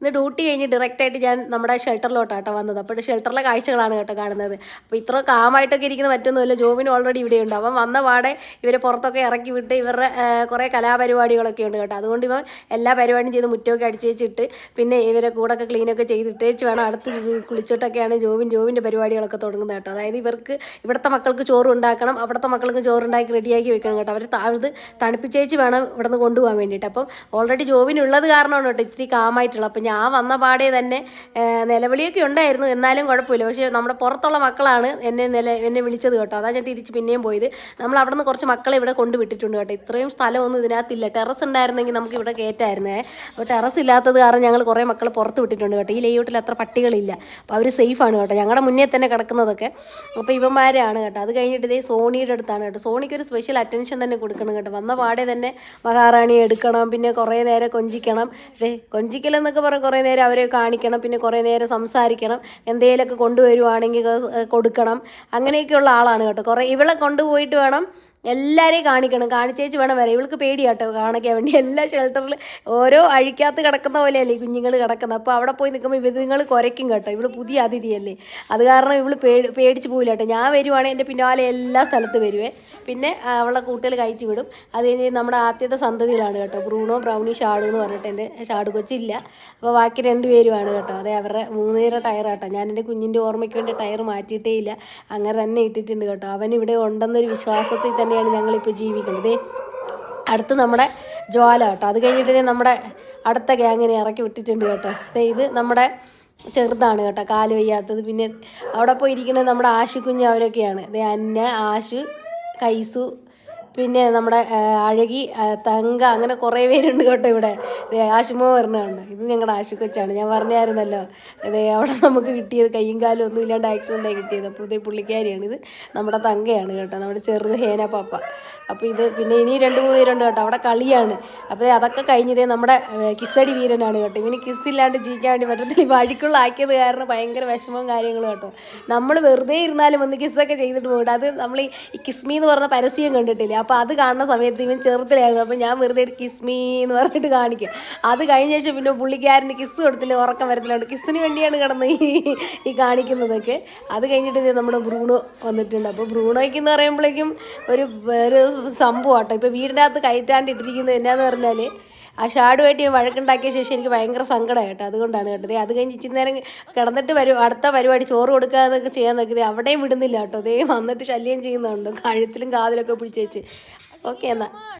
ഇന്ന് ഡ്യൂട്ടി കഴിഞ്ഞ് ഡയറക്റ്റായിട്ട് ഞാൻ നമ്മുടെ ഷെൽട്ടറിലോട്ടാട്ടോ വന്നത്. അപ്പോൾ ഷെൽട്ടറിലെ കാഴ്ചകളാണ് കേട്ടോ കാണുന്നത്. അപ്പോൾ ഇത്ര കാമായിട്ടൊക്കെ ഇരിക്കുന്ന മറ്റൊന്നുമില്ല. ജോബിന് ഓൾറെഡി ഇവിടെയുണ്ട്. അവൻ വന്ന പാടെ ഇവരെ പുറത്തൊക്കെ ഇറക്കി വിട്ട് ഇവരുടെ കുറേ കലാപരിപാടികളൊക്കെ ഉണ്ട് കേട്ടോ. അതുകൊണ്ട് ഇവൻ എല്ലാ പരിപാടിയും ചെയ്ത് മുറ്റമൊക്കെ അടിച്ച് വെച്ചിട്ട് പിന്നെ ഇവരെ കൂടൊക്കെ ക്ലീനൊക്കെ ചെയ്തിട്ടേച്ച് വേണം അടുത്ത് കുളിച്ചിട്ടൊക്കെയാണ് ജോബിൻ്റെ പരിപാടികളൊക്കെ തുടങ്ങുന്നത് കേട്ടോ. അതായത് ഇവർക്ക് ഇവിടുത്തെ മക്കൾക്ക് ചോറ് ഉണ്ടാക്കണം, അവിടുത്തെ മക്കൾക്ക് ചോറുണ്ടാക്കി റെഡിയാക്കി വെക്കണം കേട്ടോ. അവർ താഴ്ത് തണുപ്പിച്ചേച്ച് വേണം ഇവിടെ നിന്ന് കൊണ്ടുപോകാൻ വേണ്ടിയിട്ട്. അപ്പം ഓൾറെഡി ജോബിനുള്ളത് കാരണമാണ് കേട്ടോ ഇത്തിരി കാമായിട്ടുള്ളത്. അപ്പം ഞാൻ വന്ന പാടെ തന്നെ നിലവിളിയൊക്കെ ഉണ്ടായിരുന്നു, എന്നാലും കുഴപ്പമില്ല. പക്ഷേ നമ്മുടെ പുറത്തുള്ള മക്കളാണ് എന്നെ വിളിച്ചത് കേട്ടോ. അതാണ് ഞാൻ തിരിച്ച് പിന്നെയും പോയത്. നമ്മൾ അവിടെ നിന്ന് കുറച്ച് മക്കളെ ഇവിടെ കൊണ്ടുവിട്ടിട്ടുണ്ട് കേട്ടോ. ഇത്രയും സ്ഥലമൊന്നും ഇതിനകത്തില്ല. ടെറസ് ഉണ്ടായിരുന്നെങ്കിൽ നമുക്ക് ഇവിടെ കയറ്റായിരുന്നേ. അപ്പോൾ ടെറസ് ഇല്ലാത്തത് കാരണം ഞങ്ങൾ കുറേ മക്കൾ പുറത്ത് വിട്ടിട്ടുണ്ട് കേട്ടോ. ഈ ലേഔട്ടിൽ അത്ര പട്ടികളില്ല, അപ്പോൾ അവർ സേഫാണ് കേട്ടോ. ഞങ്ങളുടെ മുന്നേ തന്നെ കിടക്കുന്നതൊക്കെ. അപ്പോൾ ഇവന്മാരാണ് കേട്ടോ. അത് കഴിഞ്ഞിട്ട് ഇതേ സോണിയുടെ അടുത്താണ് കേട്ടോ. സോണിക്ക് ഒരു സ്പെഷ്യൽ അറ്റൻഷൻ തന്നെ കൊടുക്കണം കേട്ടോ. വന്ന പാടെ തന്നെ മഹാറാണിയെ എടുക്കണം, പിന്നെ കുറേ നേരം കൊഞ്ചിക്കണം. ഇതേ കൊഞ്ചിക്കലെന്നൊക്കെ പറഞ്ഞ് കുറേ നേരം അവരെ കാണിക്കണം, പിന്നെ കുറേ നേരം സംസാരിക്കണം, എന്തെങ്കിലുമൊക്കെ കൊണ്ടുവരുവാണെങ്കിൽ കൊടുക്കണം. അങ്ങനെയൊക്കെയുള്ള ആളാണ് കേട്ടോ. കുറേ ഇവളെ കൊണ്ടുപോയിട്ട് വേണം എല്ലാവരെയും കാണിക്കണം, കാണിച്ചേച്ച് വേണം വരാം. ഇവൾക്ക് പേടിയാട്ടോ കാണിക്കാൻ വേണ്ടി. എല്ലാ ഷെൽട്ടറിൽ ഓരോ അഴിക്കകത്ത് കിടക്കുന്ന പോലെയല്ലേ ഈ കുഞ്ഞുങ്ങൾ കിടക്കുന്നത്. അപ്പോൾ അവിടെ പോയി നിൽക്കുമ്പോൾ ഇവങ്ങൾ കുരയ്ക്കും കേട്ടോ. ഇവൾ പുതിയ അതിഥിയല്ലേ, അത് കാരണം ഇവൾ പേടിച്ച് പോകില്ല കേട്ടോ. ഞാൻ വരുവാണെങ്കിൽ എൻ്റെ പിന്നാലെ എല്ലാ സ്ഥലത്ത് വരുവേ. പിന്നെ അവളെ കൂട്ടിൽ കയറ്റി വിടും. അത് കഴിഞ്ഞ് നമ്മുടെ ആദ്യത്തെ സന്തതികളാണ് കേട്ടോ, ബ്രൂണോ ബ്രൗണി ഷാഡു എന്ന് പറഞ്ഞിട്ട്. എൻ്റെ ഷാഡു കൊച്ചില്ല, അപ്പോൾ ബാക്കി 2 പേരുമാണ് കേട്ടോ. അതെ, അവരുടെ 3 ടയർ കേട്ടോ. ഞാൻ എൻ്റെ കുഞ്ഞിൻ്റെ ഓർമ്മയ്ക്ക് വേണ്ടി ടയർ മാറ്റിയിട്ടേ ഇല്ല, അങ്ങനെ തന്നെ ഇട്ടിട്ടുണ്ട് കേട്ടോ. അവൻ ഇവിടെ ഉണ്ടെന്നൊരു വിശ്വാസത്തിൽ തന്നെയാണ് ഞങ്ങളിപ്പോൾ ജീവിക്കുന്നത്. അടുത്ത് നമ്മുടെ ജ്വാല കേട്ടോ. അത് കഴിഞ്ഞിട്ട് നമ്മുടെ അടുത്ത ഗ്യാങ്ങിനെ ഇറക്കി വിട്ടിട്ടുണ്ട് കേട്ടോ. ഇത് നമ്മുടെ ചെറുതാണ് കേട്ടോ, കാല് വയ്യാത്തത്. പിന്നെ അവിടെ പോയി ഇരിക്കുന്നത് നമ്മുടെ ആശുക്കുഞ്ഞ് അവരൊക്കെയാണ്. അന്ന, ആശു, കൈസു, പിന്നെ നമ്മുടെ അഴകി, തങ്ക, അങ്ങനെ കുറേ പേരുണ്ട് കേട്ടോ ഇവിടെ. ആശുമോ വരണുണ്ട്. ഇത് ഞങ്ങളുടെ ആശുക്കൊച്ചാണ്, ഞാൻ പറഞ്ഞായിരുന്നല്ലോ. അവിടെ നമുക്ക് കിട്ടിയത് കയ്യും കാലും ഒന്നും ഇല്ലാണ്ട് ആക്സിഡൻ്റായി കിട്ടിയത്. അപ്പോൾ ഇതേ പുള്ളിക്കാരിയാണ്. ഇത് നമ്മുടെ തങ്കയാണ് കേട്ടോ, നമ്മുടെ ചെറുത് ഹേന പാപ്പ. അപ്പോൾ ഇത് പിന്നെ ഇനി 2-3 പേരുണ്ട് കേട്ടോ. അവിടെ കളിയാണ്. അപ്പോൾ അതൊക്കെ കഴിഞ്ഞതേ നമ്മുടെ കിസ്സടി വീരനാണ് കേട്ടോ. ഇവന് കിസ്സില്ലാണ്ട് ജീവിക്കാൻ വേണ്ടി പറ്റത്തില്ല. ഈ വഴിക്കുള്ളാക്കിയത് കാരണം ഭയങ്കര വിഷമവും കാര്യങ്ങളും കേട്ടോ. നമ്മൾ വെറുതെ ഇരുന്നാലും ഒന്ന് കിസ്സൊക്കെ ചെയ്തിട്ട് പോകട്ടെ. അത് നമ്മൾ ഈ കിസ്മി എന്ന് പറഞ്ഞ പരസ്യം കണ്ടിട്ടില്ല, അപ്പോൾ അത് കാണുന്ന സമയത്ത് ഇവൻ ചെറുതിലായിരുന്നു. അപ്പോൾ ഞാൻ വെറുതെ കിസ്മി എന്ന് പറഞ്ഞിട്ട് കാണിക്കുക. അത് കഴിഞ്ഞ ശേഷം പിന്നെ പുള്ളിക്കാരന് കിസ് കൊടുത്തില്ല, ഉറക്കം വരത്തില്ലുണ്ട്. കിസ്സിന് വേണ്ടിയാണ് കിടന്ന് ഈ കാണിക്കുന്നതൊക്കെ. അത് കഴിഞ്ഞിട്ട് ഇത് നമ്മുടെ ബ്രൂണോ വന്നിട്ടുണ്ട്. അപ്പോൾ ബ്രൂണോയ്ക്കെന്ന് പറയുമ്പോഴേക്കും ഒരു സംഭവം കേട്ടോ. ഇപ്പോൾ വീടിൻ്റെ അകത്ത് കയറ്റാണ്ടിട്ടിരിക്കുന്നത് എന്നാന്ന് പറഞ്ഞാൽ ആ ഷാഡുമായിട്ട് ഞാൻ വഴക്കുണ്ടാക്കിയ ശേഷം എനിക്ക് ഭയങ്കര സങ്കടമായി കേട്ടോ. അതുകൊണ്ടാണ് കേട്ടത്. അത് കഴിഞ്ഞ് ഇച്ചിരി നേരം കിടന്നിട്ട് അടുത്ത പരിപാടി ചോറ് കൊടുക്കാന്നൊക്കെ ചെയ്യാൻ നോക്കിയത് അവിടെയും വിടുന്നില്ല കേട്ടോ. അതേ വന്നിട്ട് ശല്യം ചെയ്യുന്നുണ്ട്, കഴുത്തിലും കാതിലൊക്കെ പിടിച്ചേച്ച്. ഓക്കെ എന്നാൽ.